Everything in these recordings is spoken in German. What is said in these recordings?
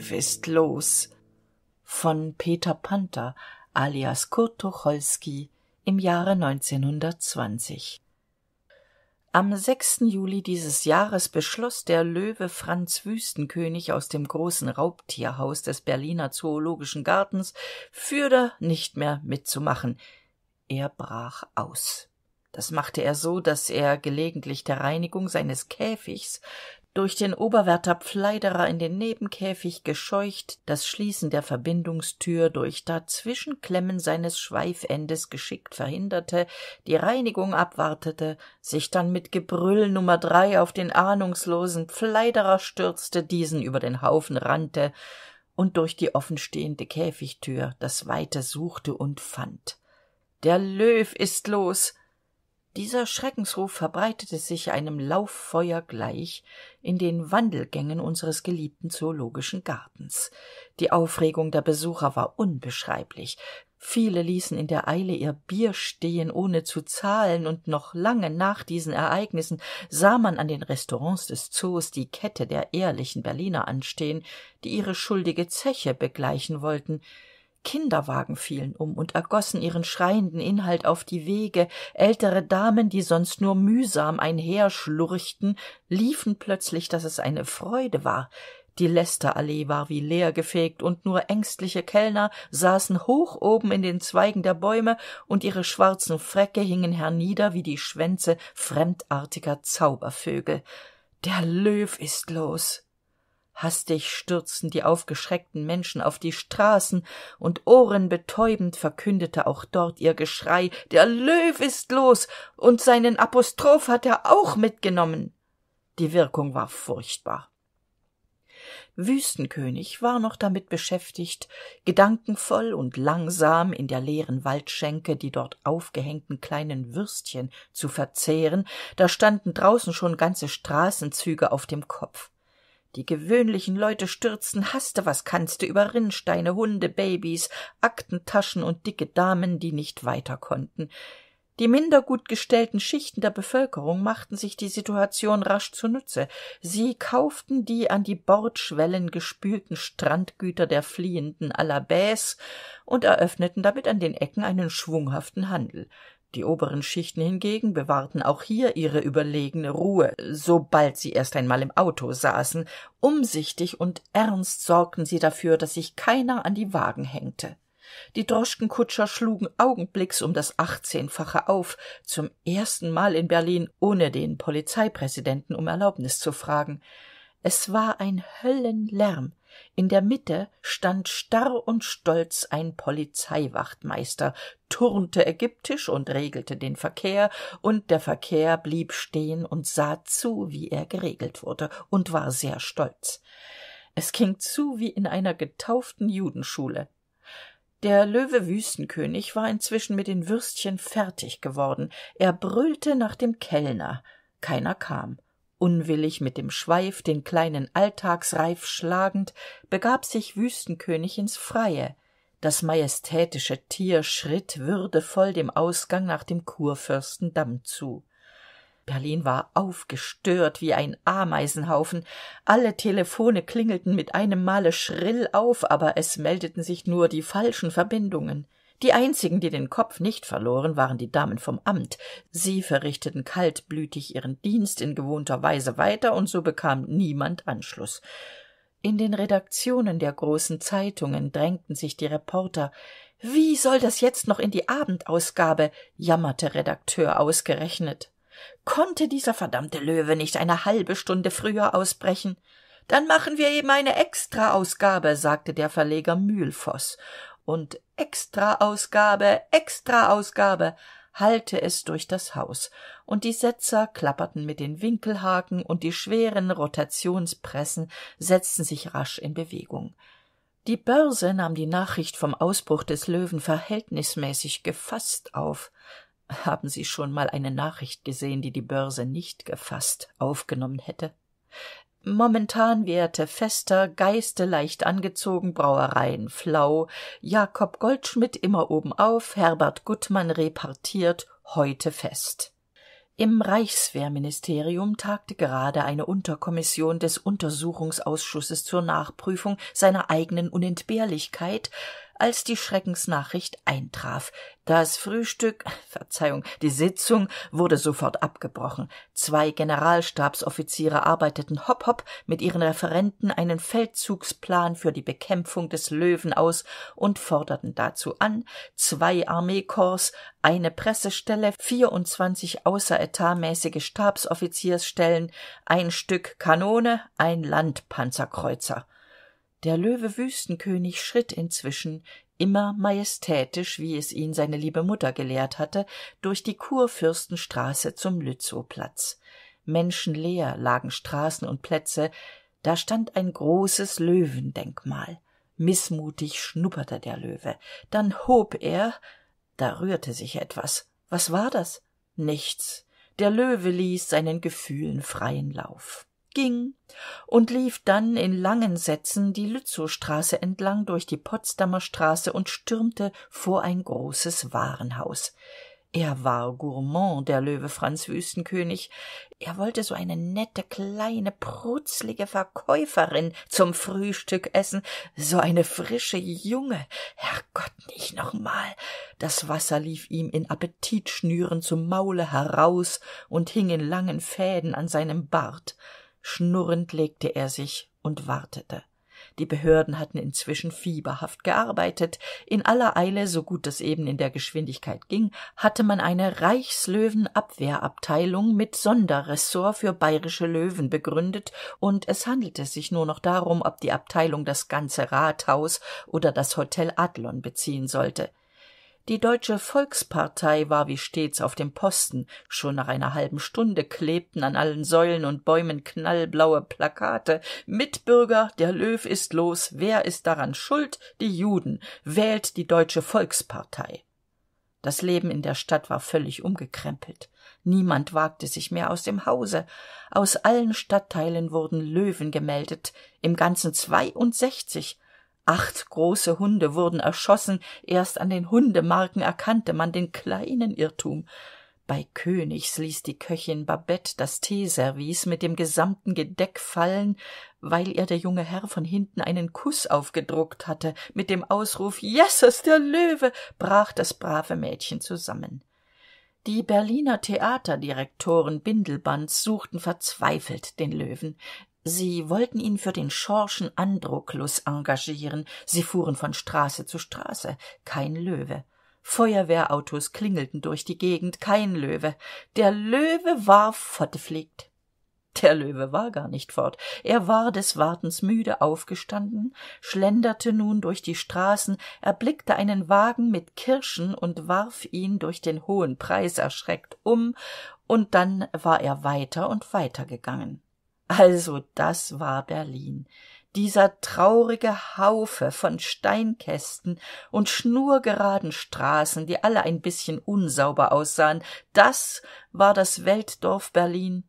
Löw ist los von Peter Panther alias Kurt Tucholsky im Jahre 1920. Am 6. Juli dieses Jahres beschloss der Löwe Franz Wüstenkönig aus dem großen Raubtierhaus des Berliner Zoologischen Gartens fürder nicht mehr mitzumachen. Er brach aus. Das machte er so, dass er gelegentlich der Reinigung seines Käfigs durch den Oberwärter Pfleiderer in den Nebenkäfig gescheucht, das Schließen der Verbindungstür durch Dazwischenklemmen seines Schweifendes geschickt verhinderte, die Reinigung abwartete, sich dann mit Gebrüll Nummer 3 auf den ahnungslosen Pfleiderer stürzte, diesen über den Haufen rannte und durch die offenstehende Käfigtür das Weite suchte und fand. Der Löw ist los! Dieser Schreckensruf verbreitete sich einem Lauffeuer gleich in den Wandelgängen unseres geliebten Zoologischen Gartens. Die Aufregung der Besucher war unbeschreiblich. Viele ließen in der Eile ihr Bier stehen, ohne zu zahlen, und noch lange nach diesen Ereignissen sah man an den Restaurants des Zoos die Kette der ehrlichen Berliner anstehen, die ihre schuldige Zeche begleichen wollten. Kinderwagen fielen um und ergossen ihren schreienden Inhalt auf die Wege, ältere Damen, die sonst nur mühsam einherschlurchten, liefen plötzlich, dass es eine Freude war. Die Lästerallee war wie leergefegt, und nur ängstliche Kellner saßen hoch oben in den Zweigen der Bäume, und ihre schwarzen Fräcke hingen hernieder wie die Schwänze fremdartiger Zaubervögel. Der Löw ist los! Hastig stürzten die aufgeschreckten Menschen auf die Straßen, und ohrenbetäubend verkündete auch dort ihr Geschrei: Der Löw ist los, und seinen Apostroph hat er auch mitgenommen. Die Wirkung war furchtbar. Wüstenkönig war noch damit beschäftigt, gedankenvoll und langsam in der leeren Waldschenke die dort aufgehängten kleinen Würstchen zu verzehren, da standen draußen schon ganze Straßenzüge auf dem Kopf. Die gewöhnlichen Leute stürzten haste was kannste über Rinnsteine, Hunde, Babys, Aktentaschen und dicke Damen, die nicht weiter konnten. Die minder gut gestellten Schichten der Bevölkerung machten sich die Situation rasch zunutze. Sie kauften die an die Bordschwellen gespülten Strandgüter der fliehenden Alabais und eröffneten damit an den Ecken einen schwunghaften Handel. Die oberen Schichten hingegen bewahrten auch hier ihre überlegene Ruhe, sobald sie erst einmal im Auto saßen. Umsichtig und ernst sorgten sie dafür, dass sich keiner an die Wagen hängte. Die Droschkenkutscher schlugen augenblicks um das 18-fache auf, zum ersten Mal in Berlin, ohne den Polizeipräsidenten um Erlaubnis zu fragen. Es war ein Höllenlärm. In der Mitte stand starr und stolz ein Polizeiwachtmeister, turnte ägyptisch und regelte den Verkehr, und der Verkehr blieb stehen und sah zu, wie er geregelt wurde, und war sehr stolz. Es ging zu wie in einer getauften Judenschule. Der Löwe Wüstenkönig war inzwischen mit den Würstchen fertig geworden. Er brüllte nach dem Kellner. Keiner kam. Unwillig mit dem Schweif den kleinen Alltagsreif schlagend, begab sich Wüstenkönig ins Freie. Das majestätische Tier schritt würdevoll dem Ausgang nach dem Kurfürstendamm zu. Berlin war aufgestört wie ein Ameisenhaufen. Alle Telefone klingelten mit einem Male schrill auf, aber es meldeten sich nur die falschen Verbindungen. Die einzigen, die den Kopf nicht verloren, waren die Damen vom Amt. Sie verrichteten kaltblütig ihren Dienst in gewohnter Weise weiter, und so bekam niemand Anschluss. In den Redaktionen der großen Zeitungen drängten sich die Reporter. »Wie soll das jetzt noch in die Abendausgabe?« jammerte Redakteur ausgerechnet. »Konnte dieser verdammte Löwe nicht eine halbe Stunde früher ausbrechen?« »Dann machen wir eben eine Extraausgabe«, sagte der Verleger Mühlvoß. Und Extraausgabe, Extraausgabe, hallte es durch das Haus, und die Setzer klapperten mit den Winkelhaken, und die schweren Rotationspressen setzten sich rasch in Bewegung. Die Börse nahm die Nachricht vom Ausbruch des Löwen verhältnismäßig gefasst auf. Haben Sie schon mal eine Nachricht gesehen, die die Börse nicht gefasst aufgenommen hätte? Momentan währte fester, Geiste leicht angezogen, Brauereien flau, Jakob Goldschmidt immer obenauf, Herbert Gutmann repartiert, heute fest. Im Reichswehrministerium tagte gerade eine Unterkommission des Untersuchungsausschusses zur Nachprüfung seiner eigenen Unentbehrlichkeit, als die Schreckensnachricht eintraf. Die Sitzung wurde sofort abgebrochen. 2 Generalstabsoffiziere arbeiteten hopp mit ihren Referenten einen Feldzugsplan für die Bekämpfung des Löwen aus und forderten dazu an, 2 Armeekorps, eine Pressestelle, 24 außeretatmäßige Stabsoffiziersstellen, ein Stück Kanone, ein Landpanzerkreuzer. Der Löwe Wüstenkönig schritt inzwischen, immer majestätisch, wie es ihn seine liebe Mutter gelehrt hatte, durch die Kurfürstenstraße zum Lützowplatz. Menschenleer lagen Straßen und Plätze, da stand ein großes Löwendenkmal. Mißmutig schnupperte der Löwe, dann hob er, da rührte sich etwas. Was war das? Nichts. Der Löwe ließ seinen Gefühlen freien Lauf, ging und lief dann in langen Sätzen die Lützowstraße entlang durch die Potsdamer Straße und stürmte vor ein großes Warenhaus. Er war Gourmand, der Löwe Franz Wüstenkönig. Er wollte so eine nette, kleine, prutzlige Verkäuferin zum Frühstück essen, so eine frische, junge. Herrgott, nicht noch mal. Das Wasser lief ihm in Appetitschnüren zum Maule heraus und hing in langen Fäden an seinem Bart. Schnurrend legte er sich und wartete. Die Behörden hatten inzwischen fieberhaft gearbeitet. In aller Eile, so gut es eben in der Geschwindigkeit ging, hatte man eine Reichslöwenabwehrabteilung mit Sonderressort für bayerische Löwen begründet, und es handelte sich nur noch darum, ob die Abteilung das ganze Rathaus oder das Hotel Adlon beziehen sollte. Die Deutsche Volkspartei war wie stets auf dem Posten. Schon nach einer halben Stunde klebten an allen Säulen und Bäumen knallblaue Plakate: Mitbürger, der Löw ist los, wer ist daran schuld? Die Juden, wählt die Deutsche Volkspartei. Das Leben in der Stadt war völlig umgekrempelt. Niemand wagte sich mehr aus dem Hause. Aus allen Stadtteilen wurden Löwen gemeldet, im Ganzen 62. 8 große Hunde wurden erschossen, erst an den Hundemarken erkannte man den kleinen Irrtum. Bei Königs ließ die Köchin Babette das Teeservice mit dem gesamten Gedeck fallen, weil ihr der junge Herr von hinten einen Kuss aufgedruckt hatte. Mit dem Ausruf »Jesses, der Löwe«, brach das brave Mädchen zusammen. Die Berliner Theaterdirektoren Bindelbands suchten verzweifelt den Löwen. Sie wollten ihn für den Schorschen Androklus engagieren. Sie fuhren von Straße zu Straße. Kein Löwe. Feuerwehrautos klingelten durch die Gegend. Kein Löwe. Der Löwe war fortgefliegt. Der Löwe war gar nicht fort. Er war des Wartens müde aufgestanden, schlenderte nun durch die Straßen, erblickte einen Wagen mit Kirschen und warf ihn durch den hohen Preis erschreckt um, und dann war er weiter und weiter gegangen. Also das war Berlin, dieser traurige Haufe von Steinkästen und schnurgeraden Straßen, die alle ein bisschen unsauber aussahen, das war das Weltdorf Berlin.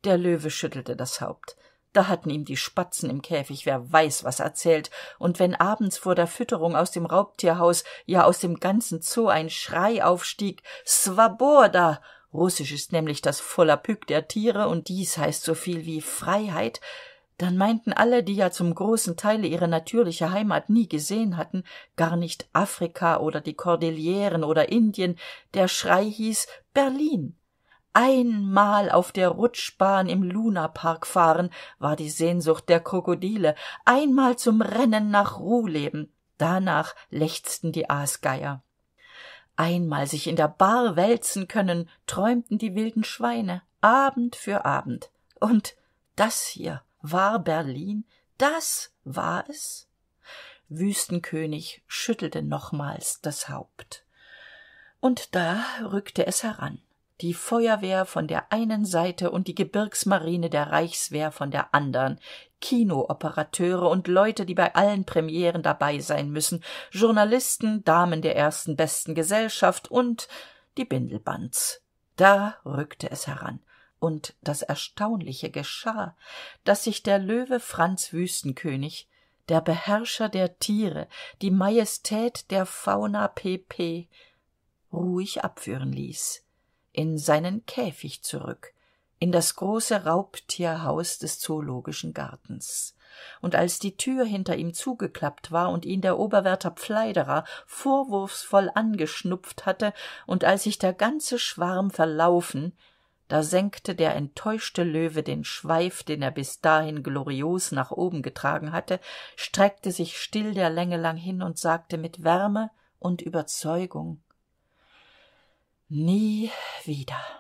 Der Löwe schüttelte das Haupt. Da hatten ihm die Spatzen im Käfig wer weiß was erzählt, und wenn abends vor der Fütterung aus dem Raubtierhaus, ja aus dem ganzen Zoo ein Schrei aufstieg, »Swaboda«, Russisch ist nämlich das Volapük der Tiere, und dies heißt so viel wie Freiheit, dann meinten alle, die ja zum großen Teile ihre natürliche Heimat nie gesehen hatten, gar nicht Afrika oder die Kordilleren oder Indien, der Schrei hieß Berlin. Einmal auf der Rutschbahn im Lunapark fahren war die Sehnsucht der Krokodile, einmal zum Rennen nach Ruh leben, danach lechzten die Aasgeier. Einmal sich in der Bar wälzen können, träumten die wilden Schweine, Abend für Abend. Und das hier war Berlin, das war es? Wüstenkönig schüttelte nochmals das Haupt. Und da rückte es heran. Die Feuerwehr von der einen Seite und die Gebirgsmarine der Reichswehr von der andern, Kinooperateure und Leute, die bei allen Premieren dabei sein müssen, Journalisten, Damen der ersten besten Gesellschaft und die Bindelbands. Da rückte es heran. Und das Erstaunliche geschah, dass sich der Löwe Franz Wüstenkönig, der Beherrscher der Tiere, die Majestät der Fauna pp., ruhig abführen ließ. in seinen Käfig zurück, in das große Raubtierhaus des Zoologischen Gartens. Und als die Tür hinter ihm zugeklappt war und ihn der Oberwärter Pfleiderer vorwurfsvoll angeschnupft hatte, und als sich der ganze Schwarm verlaufen, da senkte der enttäuschte Löwe den Schweif, den er bis dahin glorios nach oben getragen hatte, streckte sich still der Länge lang hin und sagte mit Wärme und Überzeugung: Nie wieder.